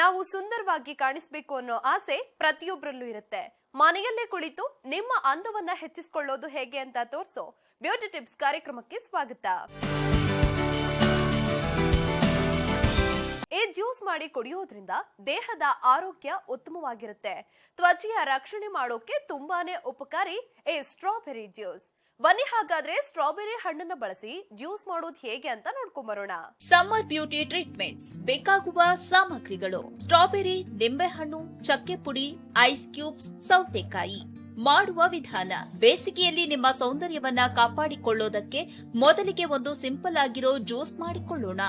ನಾವು ಸುಂದರವಾಗಿ ಕಾಣಿಸಬೇಕು ಅನ್ನೋ ಆಸೆ ಪ್ರತಿಯೊಬ್ಬರಲ್ಲೂ ಇರುತ್ತೆ. ಮನೆಯಲ್ಲೇ ಕುಳಿತು ನಿಮ್ಮ ಅಂದವನ್ನ ಹೆಚ್ಚಿಸಿಕೊಳ್ಳೋದು ಹೇಗೆ ಅಂತ ತೋರಿಸೋ ಬ್ಯೂಟಿ ಟಿಪ್ಸ್ ಕಾರ್ಯಕ್ರಮಕ್ಕೆ ಸ್ವಾಗತ. ಈ ಜ್ಯೂಸ್ ಮಾಡಿ ಕುಡಿಯೋದ್ರಿಂದ ದೇಹದ ಆರೋಗ್ಯ ಉತ್ತಮವಾಗಿರುತ್ತೆ. ತ್ವಚೆಯ ರಕ್ಷಣೆ ಮಾಡೋಕೆ ತುಂಬಾನೇ ಉಪಕಾರಿ ಈ ಸ್ಟ್ರಾಬೆರಿ ಜ್ಯೂಸ್. ಬನ್ನಿ ಹಾಗಾದ್ರೆ ಸ್ಟ್ರಾಬೆರಿ ಹಣ್ಣನ್ನು ಬಳಸಿ ಜ್ಯೂಸ್ ಮಾಡೋದು ಹೇಗೆ ಅಂತ ನೋಡ್ಕೊಂಡ್ ಬರೋಣ. ಸಮ್ಮರ್ ಬ್ಯೂಟಿ ಟ್ರೀಟ್ಮೆಂಟ್ಸ್ ಬೇಕಾಗುವ ಸಾಮಗ್ರಿಗಳು: ಸ್ಟ್ರಾಬೆರಿ, ನಿಂಬೆಹಣ್ಣು, ಚಕ್ಕೆ ಪುಡಿ, ಐಸ್ ಕ್ಯೂಬ್ಸ್, ಸೌತೆಕಾಯಿ. ಮಾಡುವ ವಿಧಾನ: ಬೇಸಿಗೆಯಲ್ಲಿ ನಿಮ್ಮ ಸೌಂದರ್ಯವನ್ನ ಕಾಪಾಡಿಕೊಳ್ಳೋದಕ್ಕೆ ಮೊದಲಿಗೆ ಒಂದು ಸಿಂಪಲ್ ಆಗಿರೋ ಜ್ಯೂಸ್ ಮಾಡಿಕೊಳ್ಳೋಣ.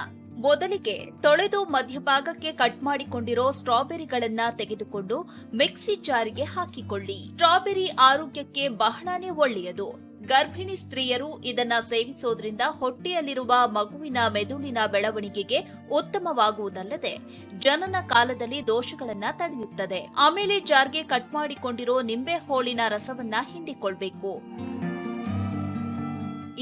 ಮೊದಲಿಗೆ ತೊಳೆದು ಮಧ್ಯಭಾಗಕ್ಕೆ ಕಟ್ ಮಾಡಿಕೊಂಡಿರೋ ಸ್ಟ್ರಾಬೆರಿಗಳನ್ನ ತೆಗೆದುಕೊಂಡು ಮಿಕ್ಸಿ ಜಾರಿಗೆ ಹಾಕಿಕೊಳ್ಳಿ. ಸ್ಟ್ರಾಬೆರಿ ಆರೋಗ್ಯಕ್ಕೆ ಬಹಳಾನೇ ಒಳ್ಳೆಯದು. ಗರ್ಭಿಣಿ ಸ್ತ್ರೀಯರು ಇದನ್ನ ಸೇವಿಸೋದ್ರಿಂದ ಹೊಟ್ಟೆಯಲ್ಲಿರುವ ಮಗುವಿನ ಮೆದುಳಿನ ಬೆಳವಣಿಗೆಗೆ ಉತ್ತಮವಾಗುವುದಲ್ಲದೆ ಜನನ ಕಾಲದಲ್ಲಿ ದೋಷಗಳನ್ನ ತಡೆಯುತ್ತದೆ. ಆಮೇಲೆ ಜಾರ್ಗೆ ಕಟ್ ಮಾಡಿಕೊಂಡಿರೋ ನಿಂಬೆ ಹೋಳಿನ ರಸವನ್ನ ಹಿಂಡಿಕೊಳ್ಬೇಕು.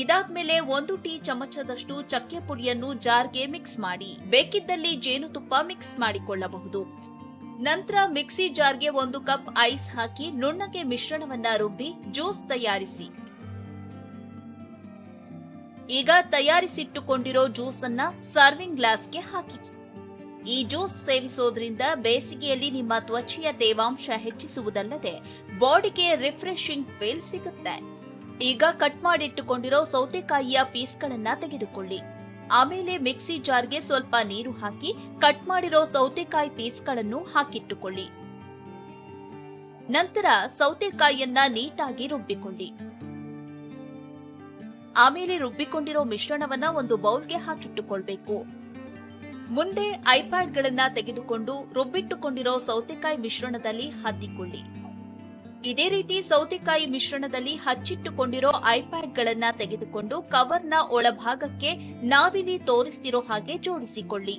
ಇದಾದ್ಮೇಲೆ 1 ಟೀ ಚಮಚದಷ್ಟು ಚಕ್ಕೆ ಪುಡಿಯನ್ನು ಜಾರ್ಗೆ ಮಿಕ್ಸ್ ಮಾಡಿ. ಬೇಕಿದ್ದಲ್ಲಿ ಜೇನುತುಪ್ಪ ಮಿಕ್ಸ್ ಮಾಡಿಕೊಳ್ಳಬಹುದು. ನಂತರ ಮಿಕ್ಸಿ ಜಾರ್ಗೆ 1 ಕಪ್ ಐಸ್ ಹಾಕಿ ನುಣ್ಣಗೆ ಮಿಶ್ರಣವನ್ನ ರುಬ್ಬಿ ಜ್ಯೂಸ್ ತಯಾರಿಸಿ. ಈಗ ತಯಾರಿಸಿಟ್ಟುಕೊಂಡಿರೋ ಜ್ಯೂಸ್ ಅನ್ನ ಸರ್ವಿಂಗ್ ಗ್ಲಾಸ್ಗೆ ಹಾಕಿ. ಈ ಜ್ಯೂಸ್ ಸೇವಿಸೋದ್ರಿಂದ ಬೇಸಿಗೆಯಲ್ಲಿ ನಿಮ್ಮ ತ್ವಚೆಯ ತೇವಾಂಶ ಹೆಚ್ಚಿಸುವುದಲ್ಲದೆ ಬಾಡಿಗೆ ರಿಫ್ರೆಶಿಂಗ್ ಫೀಲ್ ಸಿಗುತ್ತೆ. ಈಗ ಕಟ್ ಮಾಡಿಟ್ಟುಕೊಂಡಿರೋ ಸೌತೆಕಾಯಿಯ ಪೀಸ್ಗಳನ್ನ ತೆಗೆದುಕೊಳ್ಳಿ. ಆಮೇಲೆ ಮಿಕ್ಸಿ ಜಾರ್ಗೆ ಸ್ವಲ್ಪ ನೀರು ಹಾಕಿ ಕಟ್ ಮಾಡಿರೋ ಸೌತೆಕಾಯಿ ಪೀಸ್ಗಳನ್ನು ಹಾಕಿಟ್ಟುಕೊಳ್ಳಿ. ನಂತರ ಸೌತೆಕಾಯಿಯನ್ನ ನೀಟಾಗಿ ರುಬ್ಬಿಕೊಳ್ಳಿ. ಆಮೇಲೆ ರುಬ್ಬಿಕೊಂಡಿರೋ ಮಿಶ್ರಣವನ್ನ ಒಂದು ಬೌಲ್ಗೆ ಹಾಕಿಟ್ಟುಕೊಳ್ಬೇಕು. ಮುಂದೆ ಐಪ್ಯಾಡ್ಗಳನ್ನ ತೆಗೆದುಕೊಂಡು ರುಬ್ಬಿಟ್ಟುಕೊಂಡಿರೋ ಸೌತೆಕಾಯಿ ಮಿಶ್ರಣದಲ್ಲಿ ಹದ್ದಿಕೊಳ್ಳಿ. ಇದೇ ರೀತಿ ಸೌತೆಕಾಯಿ ಮಿಶ್ರಣದಲ್ಲಿ ಹಚ್ಚಿಟ್ಟುಕೊಂಡಿರೋ ಐಪ್ಯಾಡ್ಗಳನ್ನ ತೆಗೆದುಕೊಂಡು ಕವರ್ನ ಒಳಭಾಗಕ್ಕೆ ನಾವಿಲ್ಲಿ ತೋರಿಸ್ತಿರೋ ಹಾಗೆ ಜೋಡಿಸಿಕೊಳ್ಳಿ.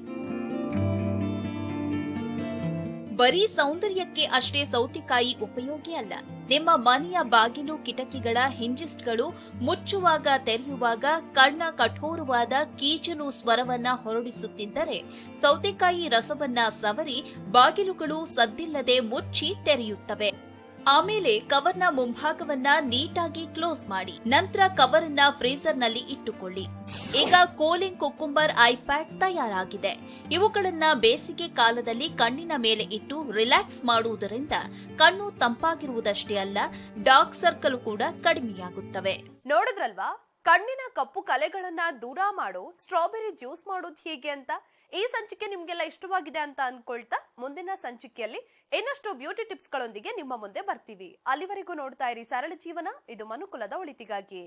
ಬರೀ ಸೌಂದರ್ಯಕ್ಕೆ ಅಷ್ಟೇ ಸೌತೆಕಾಯಿ ಉಪಯೋಗಿ ಅಲ್ಲ. ನಿಮ್ಮ ಮನೆಯ ಬಾಗಿಲು ಕಿಟಕಿಗಳ ಹಿಂಜಿಸ್ಟ್ಗಳು ಮುಚ್ಚುವಾಗ ತೆರೆಯುವಾಗ ಕಣ್ಣ ಕಠೋರವಾದ ಕೀಚಲು ಸ್ವರವನ್ನ ಹೊರಡಿಸುತ್ತಿದ್ದರೆ ಸೌತೆಕಾಯಿ ರಸವನ್ನ ಸವರಿ ಬಾಗಿಲುಗಳು ಸದ್ದಿಲ್ಲದೆ ಮುಚ್ಚಿ ತೆರೆಯುತ್ತವೆ. ಆಮೇಲೆ ಕವರ್ನ ಮುಂಭಾಗವನ್ನ ನೀಟಾಗಿ ಕ್ಲೋಸ್ ಮಾಡಿ. ನಂತರ ಕವರ್ ಅನ್ನ ಫ್ರೀಜರ್ ನಲ್ಲಿ ಇಟ್ಟುಕೊಳ್ಳಿ. ಈಗ ಕೂಲಿಂಗ್ ಕುಕ್ಕುಂಬರ್ ಐಪ್ಯಾಡ್ ತಯಾರಾಗಿದೆ. ಇವುಗಳನ್ನ ಬೇಸಿಗೆ ಕಾಲದಲ್ಲಿ ಕಣ್ಣಿನ ಮೇಲೆ ಇಟ್ಟು ರಿಲ್ಯಾಕ್ಸ್ ಮಾಡುವುದರಿಂದ ಕಣ್ಣು ತಂಪಾಗಿರುವುದಷ್ಟೇ ಅಲ್ಲ, ಡಾರ್ಕ್ ಸರ್ಕಲ್ ಕೂಡ ಕಡಿಮೆಯಾಗುತ್ತವೆ. ನೋಡಿದ್ರಲ್ವಾ, ಕಣ್ಣಿನ ಕಪ್ಪು ಕಲೆಗಳನ್ನ ದೂರ ಮಾಡೋ ಸ್ಟ್ರಾಬೆರಿ ಜ್ಯೂಸ್ ಮಾಡೋದು ಹೇಗೆ ಅಂತ. ಈ ಸಂಚಿಕೆ ನಿಮ್ಗೆಲ್ಲ ಇಷ್ಟವಾಗಿದೆ ಅಂತ ಅನ್ಕೊಳ್ತಾ ಮುಂದಿನ ಸಂಚಿಕೆಯಲ್ಲಿ ಇನ್ನಷ್ಟು ಬ್ಯೂಟಿ ಟಿಪ್ಸ್ ಗಳೊಂದಿಗೆ ನಿಮ್ಮ ಮುಂದೆ ಬರ್ತೀವಿ. ಅಲ್ಲಿವರೆಗೂ ನೋಡ್ತಾ ಇರಿ ಸರಳ ಜೀವನ. ಇದು ಮನುಕುಲದ ಒಳಿತಿಗಾಗಿ.